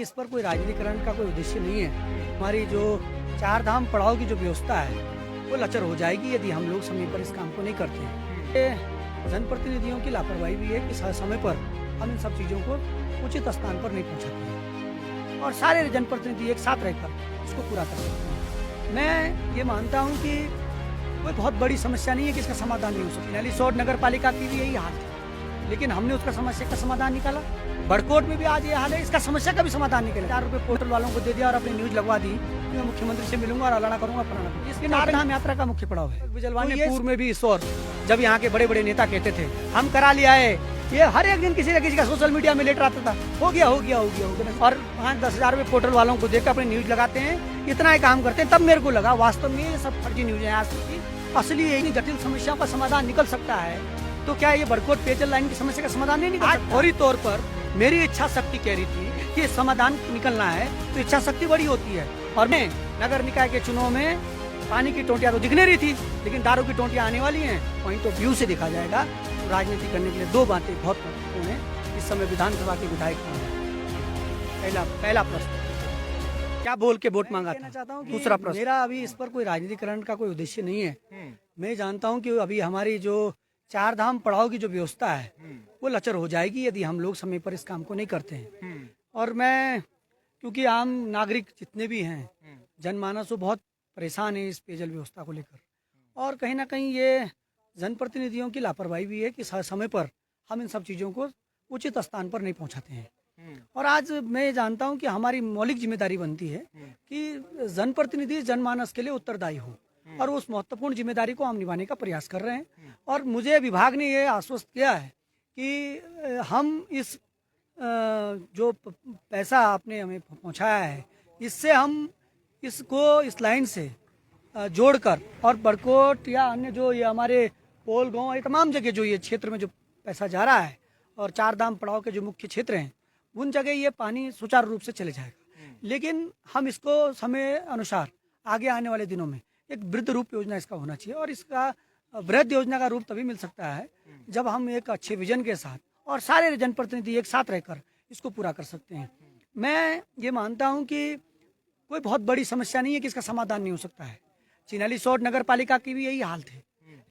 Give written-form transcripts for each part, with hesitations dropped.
इस पर कोई राजनीतिकरण का कोई उद्देश्य नहीं है। हमारी जो चार धाम पड़ाव की जो व्यवस्था है वो लचर हो जाएगी यदि हम लोग समय पर इस काम को नहीं करते हैं। ये जनप्रतिनिधियों की लापरवाही भी है कि समय पर हम इन सब चीज़ों को उचित स्थान पर नहीं पहुंचाते हैं और सारे जनप्रतिनिधि एक साथ रहकर इसको पूरा कर सकते हैं। मैं ये मानता हूँ कि कोई बहुत बड़ी समस्या नहीं है कि इसका समाधान नहीं हो सकती। नैलीसोट नगर पालिका की भी यही हाल है, लेकिन हमने उसका समस्या का समाधान निकाला। बड़कोट में भी आज ये हाल है, इसका समस्या का भी समाधान निकले। 4 रुपये पोर्टल वालों को दे दिया और अपनी न्यूज लगवा दी कि मैं मुख्यमंत्री से मिलूंगा और अलाना करूंगा फलाना। इसके चार धाम यात्रा का मुख्य पड़ाव है। बिजलवानी पूर्व में भी इस और जब यहाँ के बड़े बड़े नेता कहते थे हम करा लिया है, ये हर एक दिन किसी न किसी का सोशल मीडिया में लेटर आता था, हो गया हो गया हो गया हो गया, और 5-10 हज़ार रुपये पोर्टल वालों को देकर अपनी न्यूज लगाते हैं, इतना ही काम करते हैं। तब मेरे को लगा वास्तव में ये सब फर्जी न्यूज है। आज तक की असली यही जटिल समस्याओं का समाधान निकल सकता है तो क्या ये बड़कोट पेयजल लाइन की समस्या का समाधान नहीं निकल सकता? फौरी तौर पर मेरी इच्छा शक्ति कह रही थी कि समाधान निकलना है तो इच्छा शक्ति बड़ी होती है। और मैं नगर निकाय के चुनाव में पानी की टोंटियां तो दिखने रही थी, लेकिन दारू की टोंटियां आने वाली हैं। वहीं तो व्यू से देखा जाएगा। तो राजनीति करने के लिए दो बातें बहुत महत्वपूर्ण है। इस समय विधानसभा के विधायक पहला प्रश्न क्या बोल के वोट मांगा था। चाहता हूँ दूसरा प्रश्न, मेरा अभी इस पर कोई राजनीतिकरण का कोई उद्देश्य नहीं है। मैं जानता हूँ कि अभी हमारी जो चार धाम पड़ाव की जो व्यवस्था है वो लचर हो जाएगी यदि हम लोग समय पर इस काम को नहीं करते हैं। और मैं क्योंकि आम नागरिक जितने भी हैं, जनमानस वो बहुत परेशान है इस पेयजल व्यवस्था को लेकर, और कहीं ना कहीं ये जनप्रतिनिधियों की लापरवाही भी है कि समय पर हम इन सब चीज़ों को उचित स्थान पर नहीं पहुंचाते हैं। और आज मैं जानता हूं कि हमारी मौलिक जिम्मेदारी बनती है कि जनप्रतिनिधि जनमानस के लिए उत्तरदायी हो, और उस महत्वपूर्ण जिम्मेदारी को हम निभाने का प्रयास कर रहे हैं। और मुझे विभाग ने ये आश्वस्त किया है कि हम इस जो पैसा आपने हमें पहुंचाया है इससे हम इसको इस लाइन से जोड़कर और बड़कोट या अन्य जो ये हमारे पोल गांव तमाम जगह जो ये क्षेत्र में जो पैसा जा रहा है और चार धाम पड़ाव के जो मुख्य क्षेत्र हैं उन जगह ये पानी सुचारू रूप से चले जाएगा। लेकिन हम इसको समय अनुसार आगे आने वाले दिनों में एक वृद्ध रूप योजना इसका होना चाहिए, और इसका वृद्ध योजना का रूप तभी मिल सकता है जब हम एक अच्छे विजन के साथ और सारे जनप्रतिनिधि एक साथ रहकर इसको पूरा कर सकते हैं। मैं ये मानता हूँ कि कोई बहुत बड़ी समस्या नहीं है कि इसका समाधान नहीं हो सकता है। नैलीसोट नगर पालिका की भी यही हाल थे,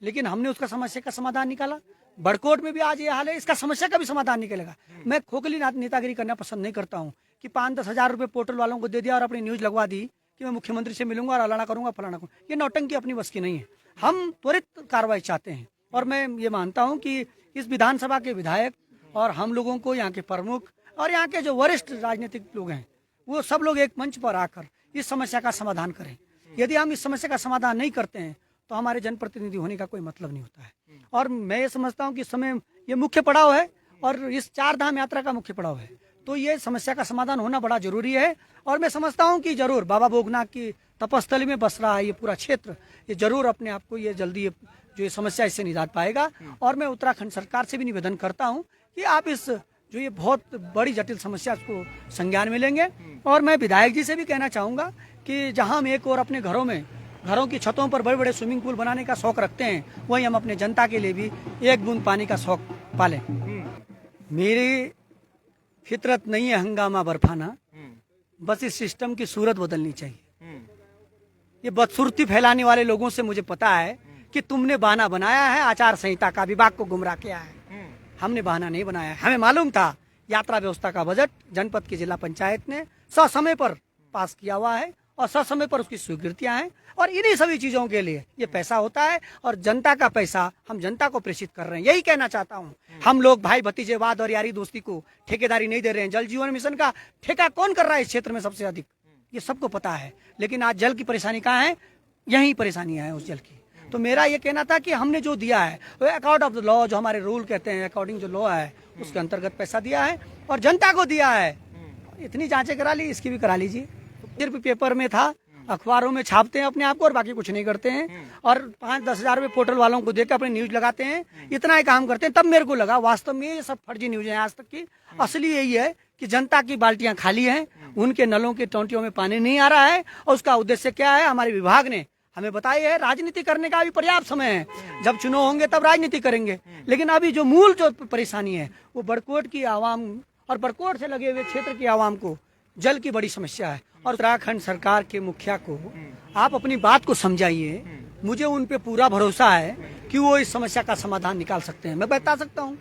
लेकिन हमने उसका समस्या का समाधान निकाला। बड़कोट में भी आज ये हाल है, इसका समस्या का भी समाधान निकलेगा। मैं खोखली नेतागिरी करना पसंद नहीं करता हूँ कि 5-10 हज़ार रुपये पोर्टल वालों को दे दिया और अपनी न्यूज लगवा दी कि मैं मुख्यमंत्री से मिलूंगा और अलाना करूंगा फलाना करूंगा। ये नौटंकी अपनी बस की नहीं है। हम त्वरित कार्रवाई चाहते हैं, और मैं ये मानता हूँ कि इस विधानसभा के विधायक और हम लोगों को यहाँ के प्रमुख और यहाँ के जो वरिष्ठ राजनीतिक लोग हैं वो सब लोग एक मंच पर आकर इस समस्या का समाधान करें। यदि हम इस समस्या का समाधान नहीं करते हैं तो हमारे जनप्रतिनिधि होने का कोई मतलब नहीं होता है। और मैं ये समझता हूँ कि इस समय ये मुख्य पड़ाव है और इस चार धाम यात्रा का मुख्य पड़ाव है, तो ये समस्या का समाधान होना बड़ा जरूरी है। और मैं समझता हूँ कि जरूर बाबा भोगनाथ की तपस्थली में बस रहा है ये पूरा क्षेत्र, ये जरूर अपने आप को ये जल्दी जो ये समस्या इससे निजात पाएगा। और मैं उत्तराखंड सरकार से भी निवेदन करता हूँ कि आप इस जो ये बहुत बड़ी जटिल समस्या को संज्ञान में लेंगे। और मैं विधायक जी से भी कहना चाहूँगा कि जहाँ हम एक और अपने घरों की छतों पर बड़े बड़े स्विमिंग पूल बनाने का शौक रखते हैं, वहीं हम अपने जनता के लिए भी एक बूंद पानी का शौक पालें। मेरी फितरत नहीं है हंगामा बर्फाना, बस इस सिस्टम की सूरत बदलनी चाहिए। ये बदसूरती फैलाने वाले लोगों से मुझे पता है कि तुमने बहाना बनाया है, आचार संहिता का विभाग को गुमराह किया है। हमने बहाना नहीं बनाया है। हमें मालूम था यात्रा व्यवस्था का बजट जनपद की जिला पंचायत ने ससमय पर पास किया हुआ है और ससमय पर उसकी स्वीकृतियां हैं, और इन्हीं सभी चीजों के लिए ये पैसा होता है और जनता का पैसा हम जनता को प्रेषित कर रहे हैं। यही कहना चाहता हूँ। हम लोग भाई भतीजेवाद और यारी दोस्ती को ठेकेदारी नहीं दे रहे हैं। जल जीवन मिशन का ठेका कौन कर रहा है इस क्षेत्र में सबसे अधिक, ये सबको पता है। लेकिन आज जल की परेशानी कहाँ है, यही परेशानियां हैं उस जल की। तो मेरा ये कहना था कि हमने जो दिया है वो अकॉर्ड ऑफ द लॉ, जो हमारे रूल कहते हैं, अकॉर्डिंग जो लॉ है उसके अंतर्गत पैसा दिया है और जनता को दिया है। इतनी जांचें करा ली, इसकी भी करा लीजिए। सिर्फ पेपर में था, अखबारों में छापते हैं अपने आप को और बाकी कुछ नहीं करते हैं, और 5-10 हज़ार रुपये पोर्टल वालों को देकर अपनी न्यूज लगाते हैं, इतना ही काम करते हैं। तब मेरे को लगा वास्तव में ये सब फर्जी न्यूज है आज तक की। असली यही है कि जनता की बाल्टियां खाली हैं, उनके नलों के टोंटियों में पानी नहीं आ रहा है, और उसका उद्देश्य क्या है हमारे विभाग ने हमें बताया है। राजनीति करने का भी पर्याप्त समय है, जब चुनाव होंगे तब राजनीति करेंगे। लेकिन अभी जो मूल जो परेशानी है वो बड़कोट की आवाम और बड़कोट से लगे हुए क्षेत्र की आवाम को जल की बड़ी समस्या है। और उत्तराखंड सरकार के मुखिया को आप अपनी बात को समझाइए। मुझे उन पे पूरा भरोसा है कि वो इस समस्या का समाधान निकाल सकते हैं। मैं बता सकता हूँ,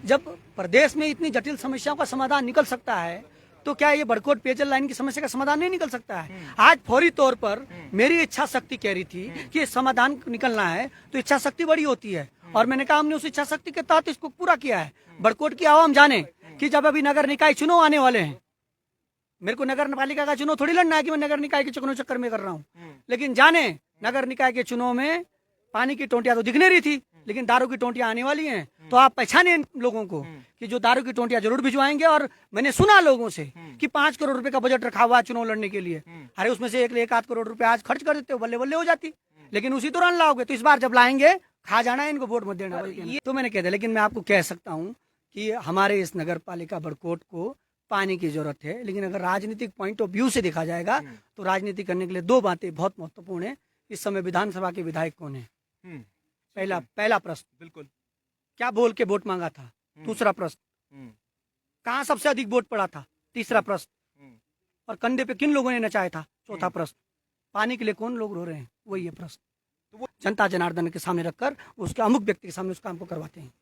जब प्रदेश में इतनी जटिल समस्याओं का समाधान निकल सकता है तो क्या ये बड़कोट पेयजल लाइन की समस्या का समाधान नहीं निकल सकता है? आज फौरी तौर पर मेरी इच्छा शक्ति कह रही थी कि समाधान निकलना है तो इच्छा शक्ति बड़ी होती है, और मैंने कहा हमने उस इच्छा शक्ति के तहत इसको पूरा किया है। बड़कोट की आवाम जाने कि जब अभी नगर निकाय चुनाव आने वाले हैं, मेरे को नगर पालिका का चुनाव थोड़ी लड़ना है कि मैं नगर निकाय के चक्कर में कर रहा हूँ, लेकिन जाने नगर निकाय के चुनाव में पानी की टोंटियां तो दिख नहीं रही थी, लेकिन दारू की टोंटियां आने वाली हैं। तो आप पहचाने इन लोगों को कि जो दारू की टोंटियां जरूर भिजवाएंगे। और मैंने सुना लोगों से कि 5 करोड़ रुपए का बजट रखा हुआ है चुनाव लड़ने के लिए। अरे उसमें से 1-1.5 करोड़ रुपए आज खर्च कर देते हो, बल्ले बल्ले हो जाती, लेकिन उसी दौरान लाओगे। तो इस बार जब लाएंगे खा जाना है, इनको वोट मत देना। तो मैंने कह दिया, लेकिन मैं आपको कह सकता हूँ कि हमारे इस नगर पालिका बड़कोट को पानी की जरूरत है। लेकिन अगर राजनीतिक पॉइंट ऑफ व्यू से देखा जाएगा तो राजनीति करने के लिए 2 बातें बहुत महत्वपूर्ण है। इस समय विधानसभा के विधायक कौन है? पहला प्रश्न, बिल्कुल, क्या बोल के वोट मांगा था? दूसरा प्रश्न, कहाँ सबसे अधिक वोट पड़ा था? तीसरा प्रश्न, और कंधे पे किन लोगों ने नचाया था? चौथा प्रश्न, पानी के लिए कौन लोग रो रहे हैं? वही है प्रश्न। तो वो जनता जनार्दन के सामने रखकर उसके अमुक व्यक्ति के सामने उस काम को करवाते हैं।